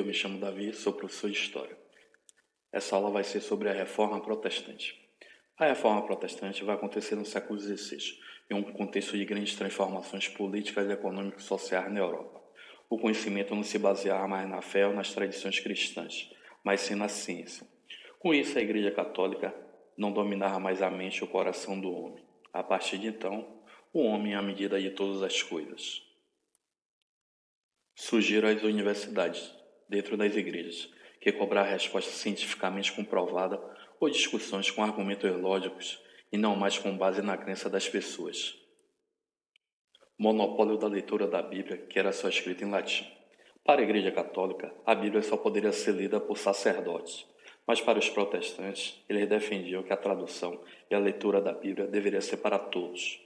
eu me chamo Davi, sou professor de História. Essa aula vai ser sobre a Reforma Protestante. A Reforma Protestante vai acontecer no século XVI, em um contexto de grandes transformações políticas, econômicas e sociais na Europa. O conhecimento não se baseava mais na fé ou nas tradições cristãs, mas sim na ciência. Com isso, a Igreja Católica não dominava mais a mente e o coração do homem. A partir de então, o homem é a medida de todas as coisas. Surgiram as universidades, dentro das igrejas, que cobraram respostas cientificamente comprovadas ou discussões com argumentos lógicos e não mais com base na crença das pessoas. Monopólio da leitura da Bíblia, que era só escrita em latim. Para a Igreja Católica, a Bíblia só poderia ser lida por sacerdotes, mas para os protestantes, eles defendiam que a tradução e a leitura da Bíblia deveria ser para todos.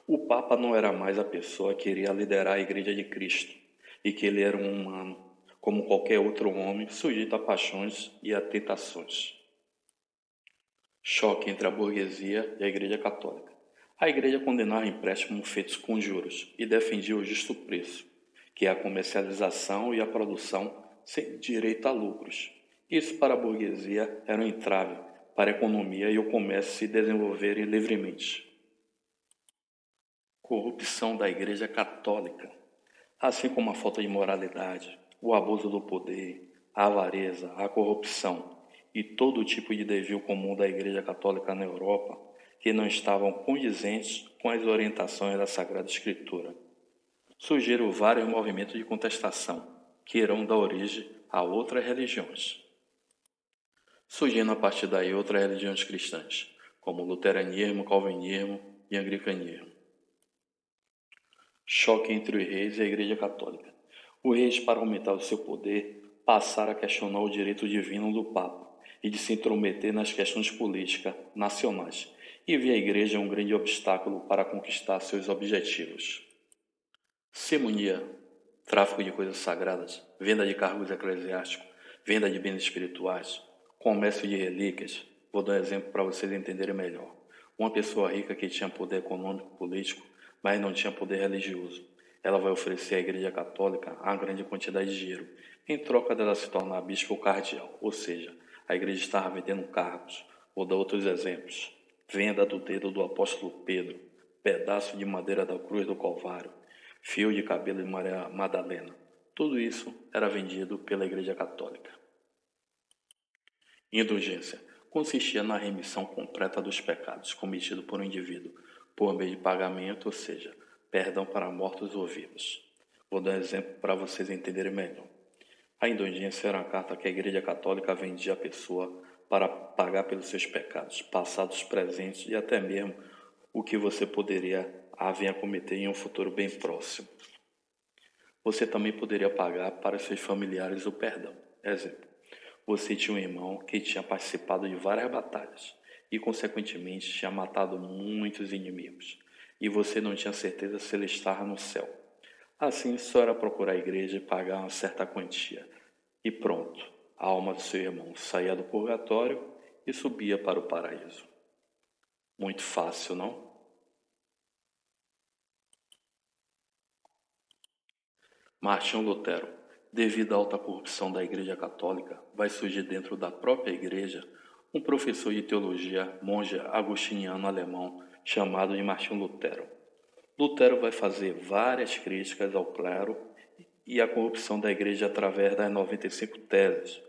O Papa não era mais a pessoa que iria liderar a Igreja de Cristo, e que ele era um humano, como qualquer outro homem, sujeito a paixões e a tentações. Choque entre a burguesia e a Igreja Católica. A Igreja condenava empréstimos feitos com juros e defendia o justo preço, que é a comercialização e a produção sem direito a lucros. Isso para a burguesia era um entrave para a economia e o comércio se desenvolverem livremente. Corrupção da Igreja Católica. Assim como a falta de moralidade, o abuso do poder, a avareza, a corrupção e todo tipo de desvio comum da Igreja Católica na Europa, que não estavam condizentes com as orientações da Sagrada Escritura. Surgiram vários movimentos de contestação, que irão dar origem a outras religiões. Surgindo a partir daí outras religiões cristãs, como o luteranismo, calvinismo e anglicanismo. Choque entre os reis e a Igreja Católica. Os reis, para aumentar o seu poder, passaram a questionar o direito divino do Papa e de se intrometer nas questões políticas nacionais, e via a Igreja um grande obstáculo para conquistar seus objetivos. Simonia, tráfico de coisas sagradas, venda de cargos eclesiásticos, venda de bens espirituais, comércio de relíquias. Vou dar um exemplo para vocês entenderem melhor. Uma pessoa rica que tinha poder econômico, político, mas não tinha poder religioso. Ela vai oferecer à Igreja Católica uma grande quantidade de dinheiro, em troca dela se tornar bispo ou cardeal, ou seja, a Igreja estava vendendo cargos. Vou dar outros exemplos. Venda do dedo do apóstolo Pedro, pedaço de madeira da cruz do Calvário, fio de cabelo de Maria Madalena. Tudo isso era vendido pela Igreja Católica. Indulgência consistia na remissão completa dos pecados cometidos por um indivíduo, por meio de pagamento, ou seja, perdão para mortos ou vivos. Vou dar um exemplo para vocês entenderem melhor. A indulgência era uma carta que a Igreja Católica vendia à pessoa para pagar pelos seus pecados, passados, presentes e até mesmo o que você poderia vir a cometer em um futuro bem próximo. Você também poderia pagar para seus familiares o perdão. Exemplo, você tinha um irmão que tinha participado de várias batalhas e, consequentemente, tinha matado muitos inimigos, e você não tinha certeza se ele estava no céu. Assim, só era procurar a igreja e pagar uma certa quantia. E pronto, a alma do seu irmão saía do purgatório e subia para o paraíso. Muito fácil, não? Martinho Lutero, devido à alta corrupção da Igreja Católica, vai surgir dentro da própria Igreja um professor de teologia, monge agostiniano alemão, chamado de Martinho Lutero. Lutero vai fazer várias críticas ao clero e à corrupção da Igreja através das 95 teses,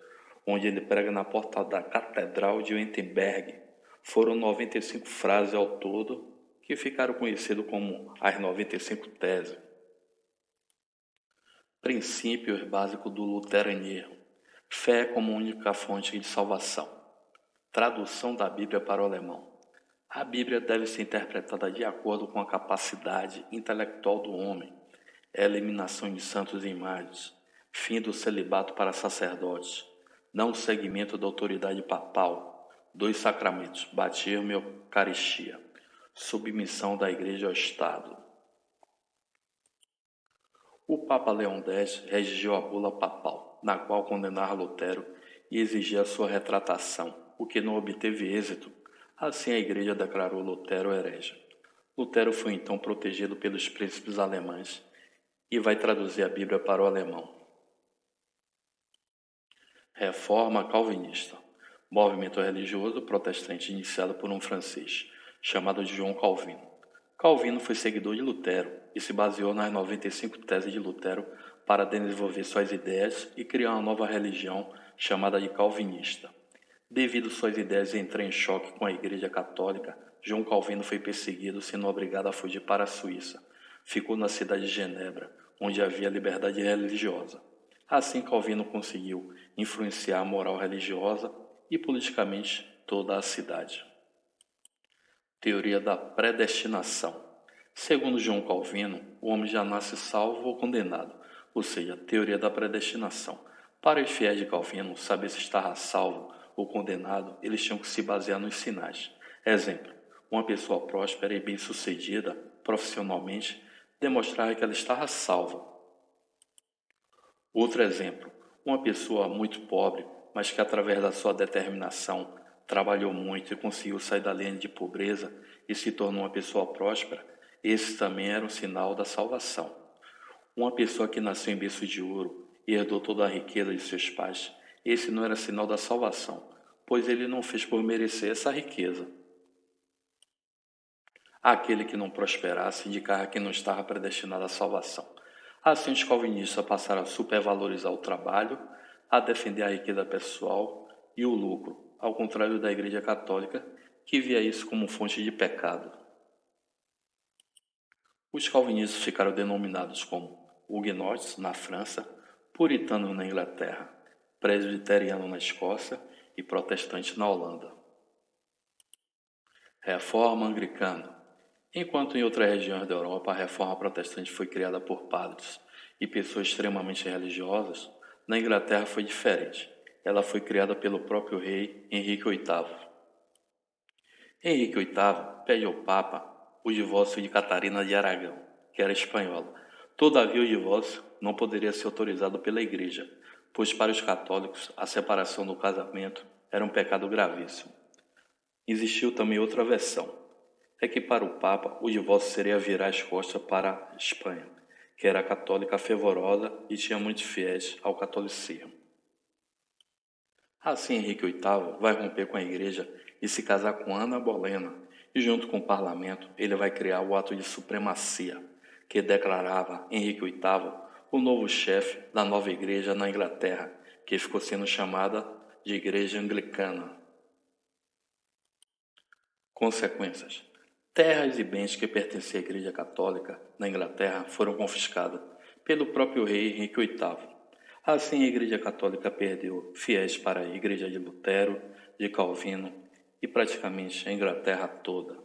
onde ele prega na porta da Catedral de Wittenberg. Foram 95 frases ao todo que ficaram conhecidas como as 95 teses. Princípios básicos do luteranismo. Fé como única fonte de salvação. Tradução da Bíblia para o alemão. A Bíblia deve ser interpretada de acordo com a capacidade intelectual do homem. Eliminação de santos e imagens. Fim do celibato para sacerdotes. Não seguimento da autoridade papal. 2 sacramentos, batismo e eucaristia. Submissão da Igreja ao Estado. O Papa Leão X redigiu a bula papal, na qual condenava Lutero e exigia a sua retratação, o que não obteve êxito. Assim a Igreja declarou Lutero herege. Lutero foi então protegido pelos príncipes alemães e vai traduzir a Bíblia para o alemão. Reforma Calvinista. Movimento religioso protestante iniciado por um francês, chamado de João Calvino. Calvino foi seguidor de Lutero e se baseou nas 95 teses de Lutero para desenvolver suas ideias e criar uma nova religião chamada de calvinista. Devido suas ideias entrarem em choque com a Igreja Católica, João Calvino foi perseguido, sendo obrigado a fugir para a Suíça. Ficou na cidade de Genebra, onde havia liberdade religiosa. Assim, Calvino conseguiu influenciar a moral religiosa e politicamente toda a cidade. Teoria da predestinação. Segundo João Calvino, o homem já nasce salvo ou condenado, ou seja, teoria da predestinação. Para os fiéis de Calvino, saber se estava salvo ou condenado, eles tinham que se basear nos sinais. Exemplo, uma pessoa próspera e bem-sucedida profissionalmente demonstrava que ela estava salva. Outro exemplo, uma pessoa muito pobre, mas que através da sua determinação trabalhou muito e conseguiu sair da linha de pobreza e se tornou uma pessoa próspera, esse também era um sinal da salvação. Uma pessoa que nasceu em berço de ouro e herdou toda a riqueza de seus pais, esse não era sinal da salvação, pois ele não fez por merecer essa riqueza. Aquele que não prosperasse indicava que não estava predestinado à salvação. Assim, os calvinistas passaram a supervalorizar o trabalho, a defender a riqueza pessoal e o lucro, ao contrário da Igreja Católica, que via isso como fonte de pecado. Os calvinistas ficaram denominados como huguenotes na França, puritanos na Inglaterra, presbiteriano na Escócia e protestante na Holanda. Reforma anglicana. Enquanto em outras regiões da Europa a reforma protestante foi criada por padres e pessoas extremamente religiosas, na Inglaterra foi diferente. Ela foi criada pelo próprio rei Henrique VIII. Henrique VIII pede ao Papa o divórcio de Catarina de Aragão, que era espanhola. Todavia, o divórcio não poderia ser autorizado pela Igreja, pois para os católicos a separação do casamento era um pecado gravíssimo. Existiu também outra versão, é que para o Papa o divórcio seria virar as costas para a Espanha, que era católica fervorosa e tinha muitos fiéis ao catolicismo. Assim, Henrique VIII vai romper com a Igreja e se casar com Ana Bolena, e junto com o parlamento ele vai criar o ato de supremacia, que declarava Henrique VIII o novo chefe da nova igreja na Inglaterra, que ficou sendo chamada de Igreja Anglicana. Consequências. Terras e bens que pertenciam à Igreja Católica na Inglaterra foram confiscados pelo próprio rei Henrique VIII. Assim, a Igreja Católica perdeu fiéis para a Igreja de Lutero, de Calvino e praticamente a Inglaterra toda.